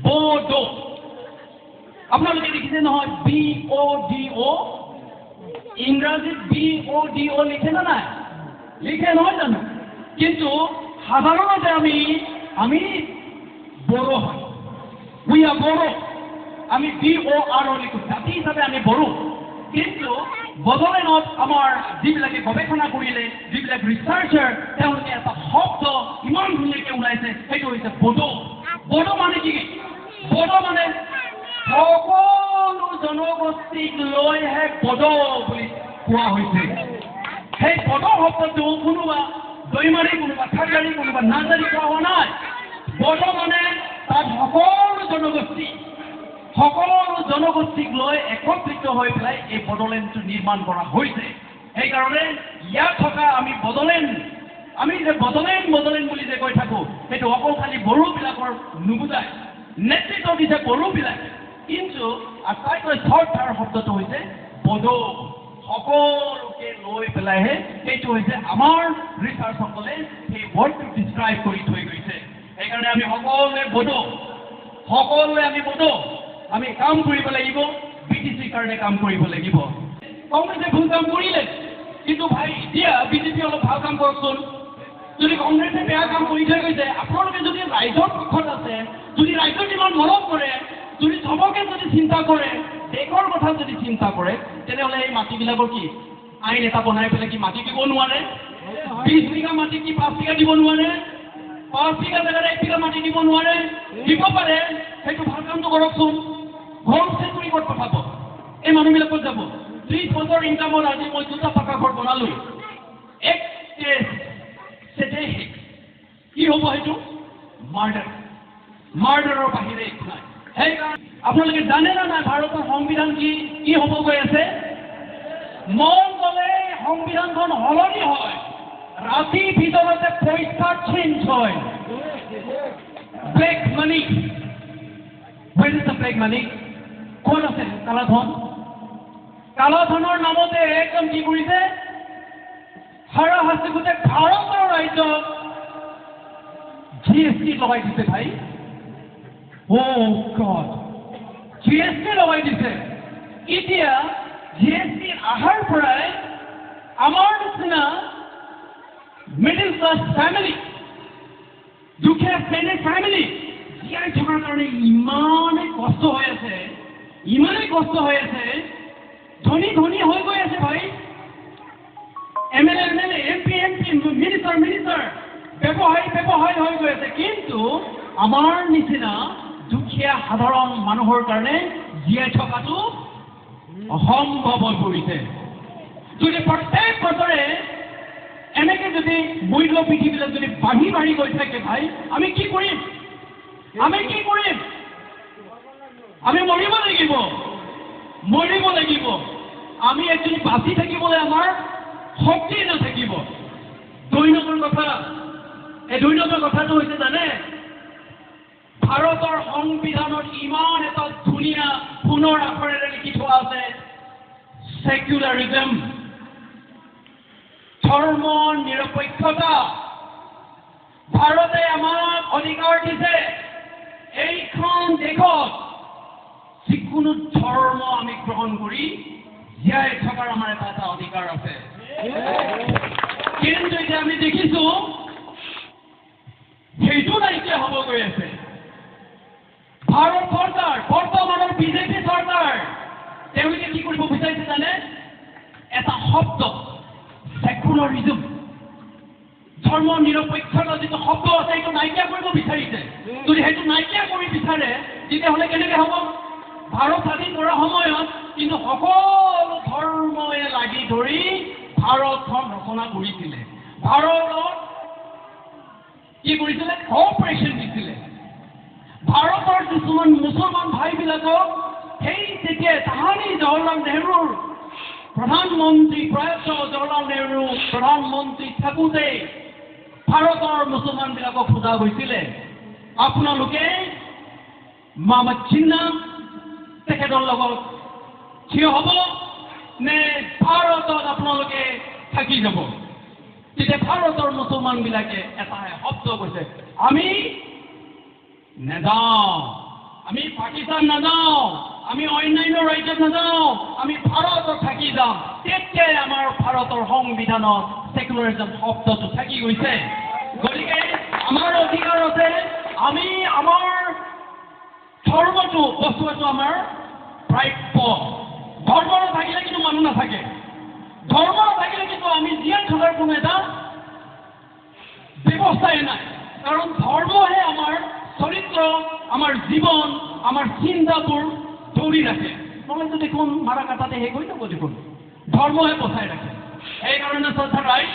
বড়ো আপোনালোকে দেখিছে নহয় BODO ইংৰাজীত BODO লিখে না নাই লিখে নহয় জানো কিন্তু সাধাৰণতে আমি বড়ো হয় উই আর বড়ো আমি BORO লিখো জাতি হিচাপে আমি বড়ো কিন্তু বড়োলেণ্ডত আমাৰ যিবিলাকে গৱেষণা কৰিলে যিবিলাক ৰিচাৰ্চাৰ তেওঁলোকে এটা শব্দ ইমান ধুনীয়াকৈ ওলাইছে সেইটো হৈছে বড়ো বড়ো মানে কি বড়ো মানে সকলো জনগোষ্ঠীক লৈহে বড়ো বুলি কোৱা হৈছে সেই বড়ো শব্দটো কোনোবা দৈমাৰী কোনোবা খাৰগাৰী কোনোবা নাজাৰী কোৱা হোৱা নাই বড়ো মানে তাত সকলো জনগোষ্ঠীক লৈ একত্ৰিত হৈ পেলাই এই বড়োলেণ্ডটো নিৰ্মাণ কৰা হৈছে সেইকাৰণে ইয়াত থকা আমি বড়োলেণ্ড আমি যে বড়োলেণ্ড বুলি যে কৈ থাকোঁ সেইটো অকল খালি বড়োবিলাকৰ নুবুজায় নেতৃত্ব দিছে বড়োবিলাক কিন্তু আটাইতকৈ চৰ্টাৰ শব্দটো হৈছে বড়ো সকলোকে লৈ পেলাইহে সেইটো হৈছে আমাৰ ৰিচাৰ্চসকলে সেই ৱৰ্ডটো ডিছক্ৰাইব কৰি থৈ গৈছে সেইকাৰণে আমি সকলোৱে বড়ো আমি কাম কৰিব লাগিব BTCৰ কাৰণে কাম কৰিব লাগিব কংগ্ৰেছে ভুল কাম কৰিলে কিন্তু ভাই এতিয়া বিজেপি অলপ ভাল কাম কৰকচোন যদি কংগ্ৰেছে বেয়া কাম কৰি থৈ গৈছে আপোনালোকে যদি ৰাইজৰ পক্ষত আছে যদি ৰাইজক ইমান মৰম কৰে যদি চবকে যদি চিন্তা কৰে দেশৰ কথা যদি চিন্তা কৰে তেনেহ'লে এই মাটিবিলাকৰ কি আইন এটা বনাই পেলাই কি মাটি দিব নোৱাৰে 20 বিঘা মাটি কি 5 বিঘা দিব নোৱাৰে 5 বিঘা জেগাত 1 বিঘা মাটি দিব নোৱাৰে দিব পাৰে সেইটো ভাল কামটো কৰকচোন হোম ষ্টে কৰি ক'ত পঠাব এই মানুহবিলাকত যাব 30 বছৰ ইনকামত আজি মই 2টা পাকা ঘৰ বনালোঁ এক কি হ'ব সেইটো মাৰ্ডাৰৰ বাহিৰে একো নাই সেইকাৰণে আপোনালোকে জানে না নাই ভাৰতৰ সংবিধান কি হ'ব গৈ আছে মন গ'লে সংবিধানখন সলনি হয় ৰাতিৰ ভিতৰতে পইচা চেঞ্জ হয় black money Where is the black money? কোন আছে কালাধনৰ নামতে একদম কি কৰিছে হাৰাহাস্তি গোটেই ভাৰতৰ ৰাজ্যত GST লগাই দিছে ভাই GST লগাই দিছে এতিয়া GST আহাৰ পৰাই আমাৰ নিচিনা মিডল ক্লাছ ফেমিলি দুখীয়া শ্ৰেণীৰ ফেমিলি জীয়াই থকাৰ কাৰণে ইমানেই কষ্ট হৈ আছে ধনী হৈ গৈ আছে ভাই MLA MP মিনিষ্টাৰ ব্যৱসায়ী হৈ গৈ আছে কিন্তু আমাৰ নিচিনা দুখীয়া সাধাৰণ মানুহৰ কাৰণে জীয়াই থকাটো অসম্ভৱ হৈ পৰিছে যদি প্ৰত্যেক বছৰে এনেকে যদি মূল্য পৃথিৱীলৈ যদি বাঢ়ি গৈ থাকে ভাই আমি কি কৰিম আমি মৰিব লাগিব আমি একচুৱেলি বাচি থাকিবলৈ আমাৰ শক্তি নাথাকিব 2 নম্বৰ কথা এই 2 নম্বৰ কথাটো হৈছে জানে ভাৰতৰ সংবিধানত ইমান এটা ধুনীয়া পুনৰ আখৰেৰে লিখি থোৱা আছে সেকুলাৰিজম ধৰ্ম নিৰপেক্ষতা ভাৰতে আমাক অধিকাৰ দিছে এইখন দেশত যিকোনো ধৰ্ম আমি গ্ৰহণ কৰি জীয়াই থকাৰ আমাৰ এটা অধিকাৰ আছে কিন্তু এতিয়া আমি দেখিছো সেইটো নাইকিয়া হ'ব গৈ আছে ভাৰত চৰকাৰ বৰ্তমানৰ বিজেপি চৰকাৰ তেওঁলোকে কি কৰিব বিচাৰিছে জানে এটা শব্দ সেকুলাৰিজম ধৰ্ম নিৰপেক্ষতা যিটো শব্দ আছে সেইটো নাইকিয়া কৰিব বিচাৰিছে যদি সেইটো নাইকিয়া কৰি বিচাৰে তেতিয়াহ'লে কেনেকৈ হ'ব ভাৰত স্বাধীন কৰাৰ সময়ত কিন্তু সকলো ধৰ্মই লাগি ধৰি ভাৰতখন ৰচনা কৰিছিলে ভাৰতত কি কৰিছিলে কোঅপাৰেশ্যন দিছিলে ভাৰতৰ কিছুমান মুছলমান ভাইবিলাকক সেই তেতিয়া তাহানি জৱাহৰলাল নেহৰুৰ প্ৰধানমন্ত্ৰী প্ৰয়াত জৱাহৰলাল নেহৰু প্ৰধানমন্ত্ৰী থাকোঁতে ভাৰতৰ মুছলমানবিলাকক সোধা হৈছিলে আপোনালোকে মহম্মদ জিন্না তেখেতৰ লগত থিয় হ'ব নে ভাৰতত আপোনালোকে থাকি যাব তেতিয়া ভাৰতৰ মুছলমানবিলাকে এটা শব্দ কৈছে আমি নেযাওঁ আমি পাকিস্তান নাযাওঁ, আমি অন্যান্য ৰাজ্যত নাযাওঁ, আমি ভাৰতত থাকি যাম। তেতিয়াই আমাৰ ভাৰতৰ সংবিধানত সেকুলাৰিজম শব্দটো থাকি গৈছে। গতিকে আমাৰ অধিকাৰ আছে, আমি আমাৰ ধৰ্মটো বচোৱাটো আমাৰ প্ৰাপ্য। ধৰ্ম নাথাকিলে কিন্তু মানুহ নাথাকে, ধৰ্ম নাথাকিলে কিন্তু আমি জীয়াই থকাৰ কোনো এটা ব্যৱস্থাই নাই। কাৰণ ধৰ্মহে আমাৰ চৰিত্ৰ, আমাৰ জীৱন, আমাৰ চিন্তাবোৰ ধৰি ৰাখে। নহ'লে দেখোন মাৰা কাটাতে শেষ হৈ যাব দেখোন। ধৰ্মহে বচাই ৰাখে। সেইকাৰণে শ্ৰদ্ধা ৰাইজ,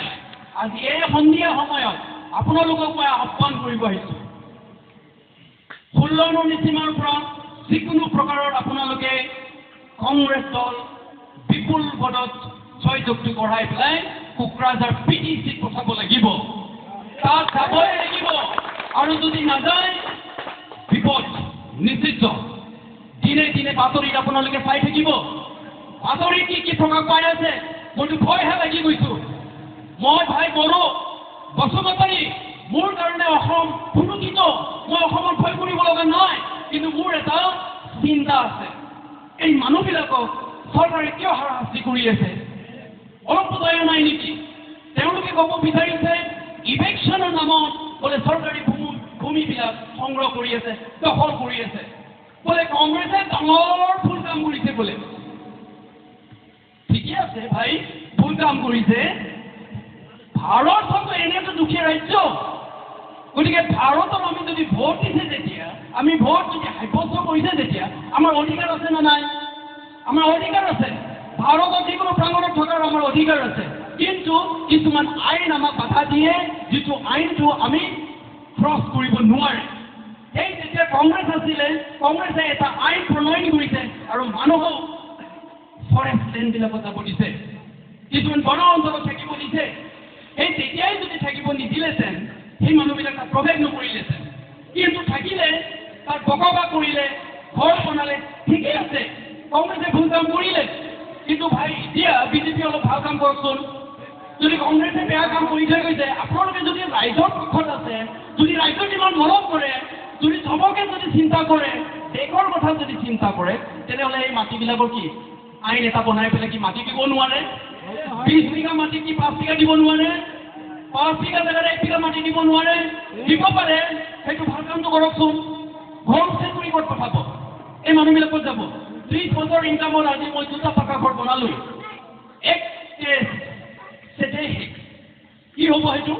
আজি এই সন্ধিয়া সময়ত আপোনালোকক মই আহ্বান কৰিব আহিছোঁ। 16 নং নিচিমাৰ পৰা যিকোনো প্ৰকাৰৰ আপোনালোকে কংগ্ৰেছ দল বিপুল ভোটত জয়যুক্তি কৰাই পেলাই কোকৰাঝাৰ PTCত পঠাব লাগিব। তাত যাবই লাগিব, আৰু যদি নাযায় বিপদ নিশ্চিত। দিনে দিনে বাতৰিত আপোনালোকে চাই থাকিব, বাতৰিত কি কি প্ৰকাশ পাই আছে। মইতো ভয়হে লাগি গৈছোঁ। মই ভাই বড়ো বসুমতাৰী, মোৰ কাৰণে অসম সুৰক্ষিত, মই অসমত ভয় কৰিব লগা নাই। কিন্তু মোৰ এটা চিন্তা আছে, এই মানুহবিলাকক চৰকাৰে কিয় হাৰাশাস্তি কৰি আছে? অলপ বুজাই নাই নেকি? তেওঁলোকে ক'ব বিচাৰিছে ইভেকশ্যনৰ নামত বোলে চৰকাৰী ভূমিবিলাক সংগ্ৰহ কৰি আছে, দখল কৰি আছে। বোলে কংগ্ৰেছে ডাঙৰ ভুল কাম কৰিছে বোলে। ঠিকে আছে ভাই, ভুল কাম কৰিছে। ভাৰত হয়তো এনেটো দুখীয়া ৰাজ্য। গতিকে ভাৰতত আমি যদি ভোট দিছে, তেতিয়া আমি ভোট যদি সাব্যস্ত কৰিছে, তেতিয়া আমাৰ অধিকাৰ আছে নে নাই? আমাৰ অধিকাৰ আছে। ভাৰতত যিকোনো প্ৰাংগণত থকাৰ আমাৰ অধিকাৰ আছে। কিন্তু কিছুমান আইন আমাক বাধা দিয়ে, যিটো আইনটো আমি ক্ৰছ কৰিব নোৱাৰে। সেই যেতিয়া কংগ্ৰেছ আছিলে, কংগ্ৰেছে এটা আইন প্ৰণয়ন কৰিছে আৰু মানুহক ফৰেষ্ট লেণ্ডবিলাকত যাব দিছে, কিছুমান বন অঞ্চলত থাকিব দিছে। সেই তেতিয়াই যদি থাকিব নিদিলেহেঁতেন, সেই মানুহবিলাক তাত প্ৰৱেশ নকৰিলেহেঁতেন। কিন্তু থাকিলে, তাত বকবা কৰিলে, ঘৰ বনালে, ঠিকেই আছে। কংগ্ৰেছে ভুল কাম কৰিলে, কিন্তু ভাই এতিয়া বিজেপি অলপ ভাল কাম কৰকচোন। যদি কংগ্ৰেছে বেয়া কাম কৰি থৈ গৈছে, আপোনালোকে যদি ৰাইজৰ পক্ষত আছে, যদি ৰাইজৰ ইমান মৰম কৰে, যদি চবকে যদি চিন্তা কৰে, দেশৰ কথা যদি চিন্তা কৰে, তেনেহ'লে এই মাটিবিলাকৰ কি আইন এটা বনাই পেলাই কি মাটি দিব নোৱাৰে? 20 বিঘা মাটি কি 5 বিঘা দিব নোৱাৰে? 5 বিঘা জেগাত 1 বিঘা মাটি দিব নোৱাৰে? দিব পাৰে। সেইটো ভাল কামটো কৰকচোন। হোম ষ্টে কৰি ক'ত পঠাব? এই মানুহবিলাকত যাব। 30 বছৰ ইনকামৰ আজি মই 2টা পাকা ঘৰ বনালো। এক কি হ'ব? সেইটো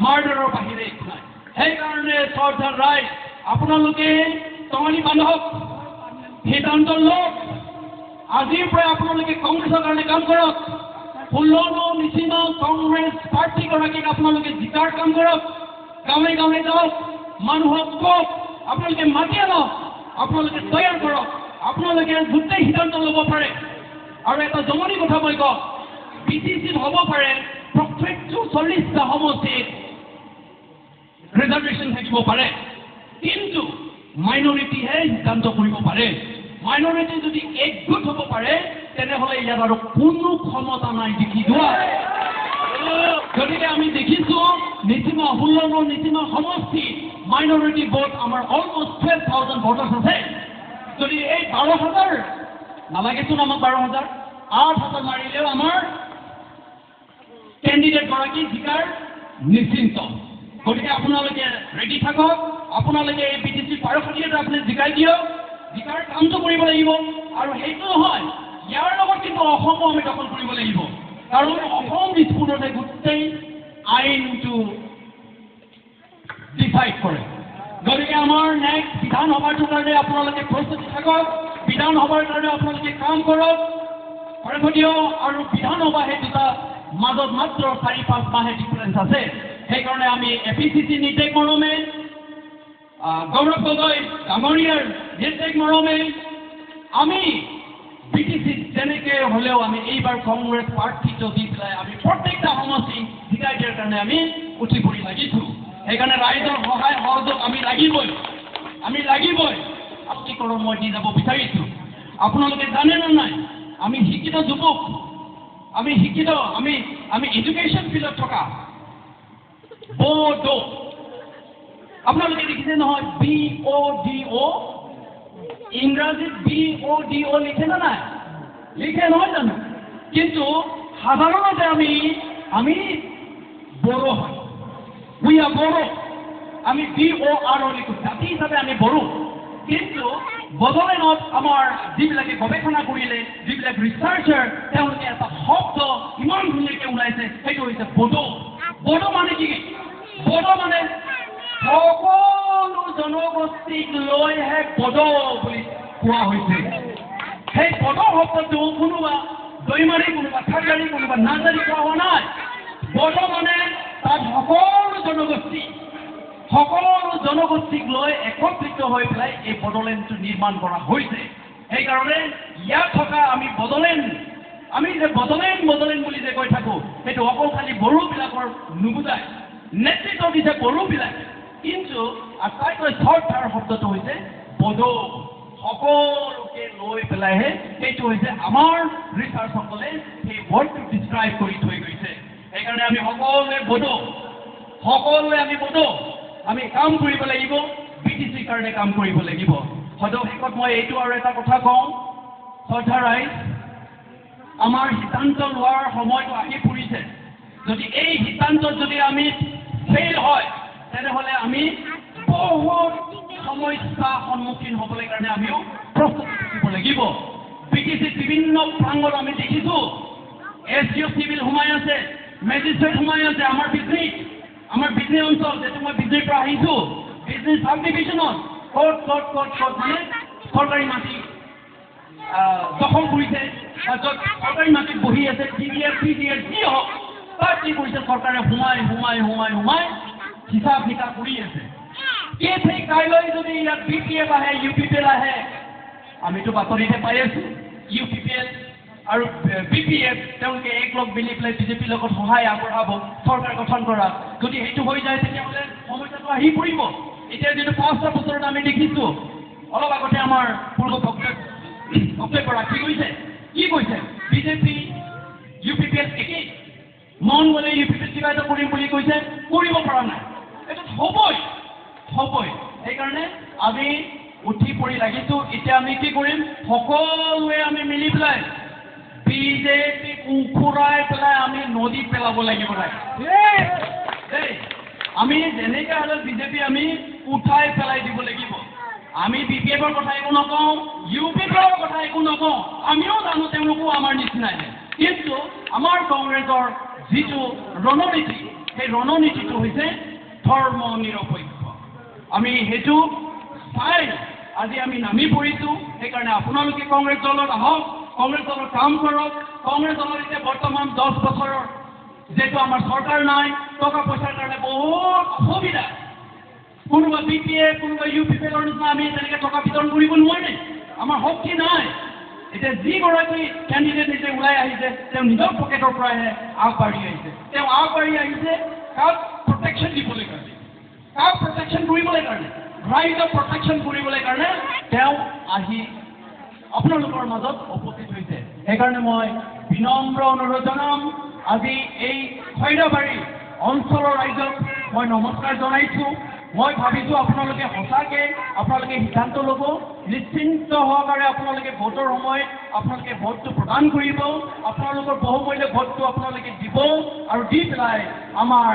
মাৰ্ডাৰৰ বাহিৰে একো নাই। সেইকাৰণে শ্ৰদ্ধাৰ ৰাইজ, আপোনালোকে টঙালি বান্ধক, সিদ্ধান্ত লওক। আজিৰ পৰা আপোনালোকে কংগ্ৰেছৰ কাৰণে কাম কৰক। 16 নং নিচিনা কংগ্ৰেছ প্ৰাৰ্থীগৰাকীক আপোনালোকে জিকাৰ কাম কৰক। গাঁৱে গাঁৱে যাওক, মানুহক কওক, আপোনালোকে মাতি আনক, আপোনালোকে তৈয়াৰ কৰক। আপোনালোকে গোটেই সিদ্ধান্ত ল'ব পাৰে। আৰু এটা জমনি কথা মই কওঁ, PTCত হ'ব পাৰে প্ৰত্যেকটো 40টা সমষ্টিত ৰিজাৰ্ভেশ্যন থাকিব পাৰে, কিন্তু মাইনৰিটিহে সিদ্ধান্ত কৰিব পাৰে। মাইনৰিটি যদি একগোট হ'ব পাৰে, তেনেহ'লে ইয়াত আৰু কোনো ক্ষমতা নাই দেখি যোৱা। গতিকে আমি দেখিছোঁ নিচিমা 16 নং নিচিমা সমষ্টি মাইনৰিটি ভোট আমাৰ অলমষ্ট 12,000 ভোটাৰ্ছ আছে। যদি এই 12,000 নালাগেচোন আমাক 12,000, 8,000 মাৰিলেও আমাৰ কেণ্ডিডেটগৰাকী জিকাৰ নিশ্চিন্ত। গতিকে আপোনালোকে ৰেডি থাকক। আপোনালোকে এই PTC 12,000 আপুনি জিকাই দিয়ক। জিকাৰ কামটো কৰিব লাগিব। আৰু সেইটো নহয়, ইয়াৰ লগত কিন্তু অসমো আমি দখল কৰিব লাগিব। কাৰণ অসম দিশপুৰতে গোটেই আইনটো ডিচাইড কৰে। গতিকে আমাৰ নেক্সট বিধানসভাটোৰ কাৰণে আপোনালোকে প্ৰস্তুতি থাকক। বিধানসভাৰ কাৰণে আপোনালোকে কাম কৰক। আৰু বিধানসভা সেই দুটা মাজত মাত্ৰ 4-5 মাহে ডিফাৰেঞ্চ আছে। সেইকাৰণে আমি APCC নিৰ্দেশ মৰমে, গৌৰৱ গগৈ ডাঙৰীয়াৰ নিৰ্দেশ মৰমে আমি PTCত যেনেকৈ হ'লেও আমি এইবাৰ কংগ্ৰেছ প্ৰাৰ্থীটো দি পেলাই আমি প্ৰত্যেকটা সমষ্টি জিকাই দিয়াৰ কাৰণে আমি উঠি পৰি লাগিছোঁ। সেইকাৰণে ৰাইজৰ সহায় সহযোগ আমি লাগিবই। আপত্তিকৰণ মই দি যাব বিচাৰিছোঁ। আপোনালোকে জানে নে নাই, আমি শিক্ষিত যুৱক, আমি এডুকেশ্যন ফিল্ডত থকা বড়ো আপোনালোকে দেখিছে নহয় BODO ইংৰাজীত BODO লিখে না নাই লিখে নহয় জানো কিন্তু সাধাৰণতে আমি বড়ো হয় উই আৰ বড়ো আমি BORO লিখো জাতি হিচাপে আমি বড়ো কিন্তু বড়োলেণ্ডত আমাৰ যিবিলাকে গৱেষণা কৰিলে যিবিলাক ৰিচাৰ্চাৰ তেওঁলোকে এটা শব্দ ইমান ধুনীয়াকৈ ওলাইছে সেইটো হৈছে বড়ো বড়ো মানে কি বড়ো মানে সকলো জনগোষ্ঠীক লৈহে বড়ো বুলি কোৱা হৈছে সেই বড়ো শব্দটো কোনোবা দৈমাৰী কোনোবা থাকাৰী কোনোবা নাজাৰী কোৱা হোৱা নাই বড়ো মানে তাত সকলো জনগোষ্ঠীক লৈ একত্ৰিত হৈ পেলাই এই বড়োলেণ্ডটো নিৰ্মাণ কৰা হৈছে সেইকাৰণে ইয়াত থকা আমি বড়োলেণ্ড আমি যে বড়োলেণ্ড বুলি যে কৈ থাকোঁ সেইটো অকল খালি বড়োবিলাকৰ নুবুজায় নেতৃত্ব দিছে বড়োবিলাকে কিন্তু আটাইতকৈ চৰ্টাৰ শব্দটো হৈছে বড়ো সকলোকে লৈ পেলাইহে সেইটো হৈছে আমাৰ ৰিচাৰ্চসকলে সেই ৱৰ্ডটো ডিছক্ৰাইব কৰি থৈ গৈছে সেইকাৰণে আমি সকলোৱে বড়ো আমি কাম কৰিব লাগিব BTCৰ কাৰণে কাম কৰিব লাগিব হয়তো শেষত মই এইটো আৰু এটা কথা কওঁ শ্ৰদ্ধা ৰাইজ আমাৰ সিদ্ধান্ত লোৱাৰ সময়টো আহি পৰিছে যদি এই সিদ্ধান্তত যদি আমি ফেইল হয় তেনেহ'লে আমি বহুত সমস্যাৰ সন্মুখীন হ'বলৈ কাৰণে আমিও প্ৰস্তুতি থাকিব লাগিব BTCত বিভিন্ন প্ৰাংগত আমি দেখিছোঁ SDO চিভিল সোমাই আছে মেজিষ্ট্ৰেট সোমাই আছে আমাৰ বিজনী অঞ্চল যেটো মই বিজনীৰ পৰা আহিছোঁ বিজনী চাব ডিভিশ্যনত ক'ত মানে চৰকাৰী মাটি দখল কৰিছে য'ত চৰকাৰী মাটিত বহি আছে TDS যি হওক তাত কি কৰিছে চৰকাৰে সোমাই হিচাপ নিকাচ কৰি আছে সেই কাইলৈ যদি ইয়াত BPF আহে UPPL আহে আমিতো বাতৰিতে পাই আছোঁ UPPL আৰু BPF তেওঁলোকে একলগ মিলি পেলাই BJPৰ লগত সহায় আগবঢ়াব চৰকাৰ গঠন কৰা যদি সেইটো হৈ যায় তেতিয়াহ'লে সমস্যাটো আহি পৰিব এতিয়া যিটো 5টা বছৰত আমি দেখিছোঁ অলপ আগতে আমাৰ পূৰ্ব বক্তব্য কি কৈছে BJP UPPL একেই মন গ'লে UPPL কিবা এটা কৰিম বুলি কৈছে কৰিব পৰা নাই এইটো হ'বই সেইকাৰণে আমি উঠি পৰি লাগিছোঁ এতিয়া আমি কি কৰিম সকলোৱে আমি মিলি পেলাই BJPক উখুৰাই পেলাই আমি নদীত পেলাব লাগিব আমি যেনেকৈ হ'লে BJP আমি উঠাই পেলাই দিব লাগিব আমি BPFৰ কথা একো নকওঁ UPPৰ কথা একো নকওঁ আমিও জানো তেওঁলোকো আমাৰ নিচিনাই কিন্তু আমাৰ কংগ্ৰেছৰ যিটো ৰণনীতি সেই ৰণনীতিটো হৈছে ধৰ্ম নিৰপেক্ষ আমি সেইটো চাই আজি আমি নামি পৰিছোঁ সেইকাৰণে আপোনালোকে কংগ্ৰেছ দলত আহক কংগ্ৰেছ দলত কাম কৰক কংগ্ৰেছ দলত এতিয়া বৰ্তমান 10 বছৰৰ যেটো আমাৰ চৰকাৰ নাই টকা পইচাৰ কাৰণে বহুত অসুবিধা কোনোবা BPF কোনোবা UPPৰ নিচিনা আমি তেনেকৈ টকা বিতৰণ কৰিব নোৱাৰে আমাৰ শক্তি নাই এতিয়া যিগৰাকী কেণ্ডিডেট নিজে ওলাই আহিছে তেওঁ নিজৰ পকেটৰ পৰাহে আগবাঢ়ি আহিছে কাক প্ৰটেকশ্যন দিবলৈ কাৰণে কাক প্ৰটেকশ্যন কৰিবলৈ কাৰণে ৰাইজক প্ৰটেকশ্যন কৰিবলৈ কাৰণে তেওঁ আহি আপোনালোকৰ মাজত উপস্থিত হৈছে সেইকাৰণে মই বিনম্ৰ অনুৰোধ জনাম আজি এই খৈৰাবাৰী অঞ্চলৰ ৰাইজক মই নমস্কাৰ জনাইছোঁ মই ভাবিছোঁ আপোনালোকে সঁচাকৈ আপোনালোকে সিদ্ধান্ত ল'ব নিশ্চিন্ত সহকাৰে আপোনালোকে ভোটৰ সময়ত আপোনালোকে ভোটটো প্ৰদান কৰিব আপোনালোকৰ বহুমূল্য ভোটটো আপোনালোকে দিব আৰু দি পেলাই আমাৰ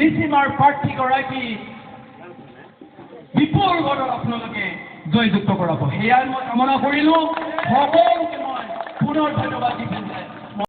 নিচিমাৰ প্ৰাৰ্থীগৰাকী বিপুল ভোটত আপোনালোকে জয়যুক্ত কৰাব সেয়াই মই কামনা কৰিলোঁ সকলোকে মই পুনৰ ধন্যবাদ দি পেলাই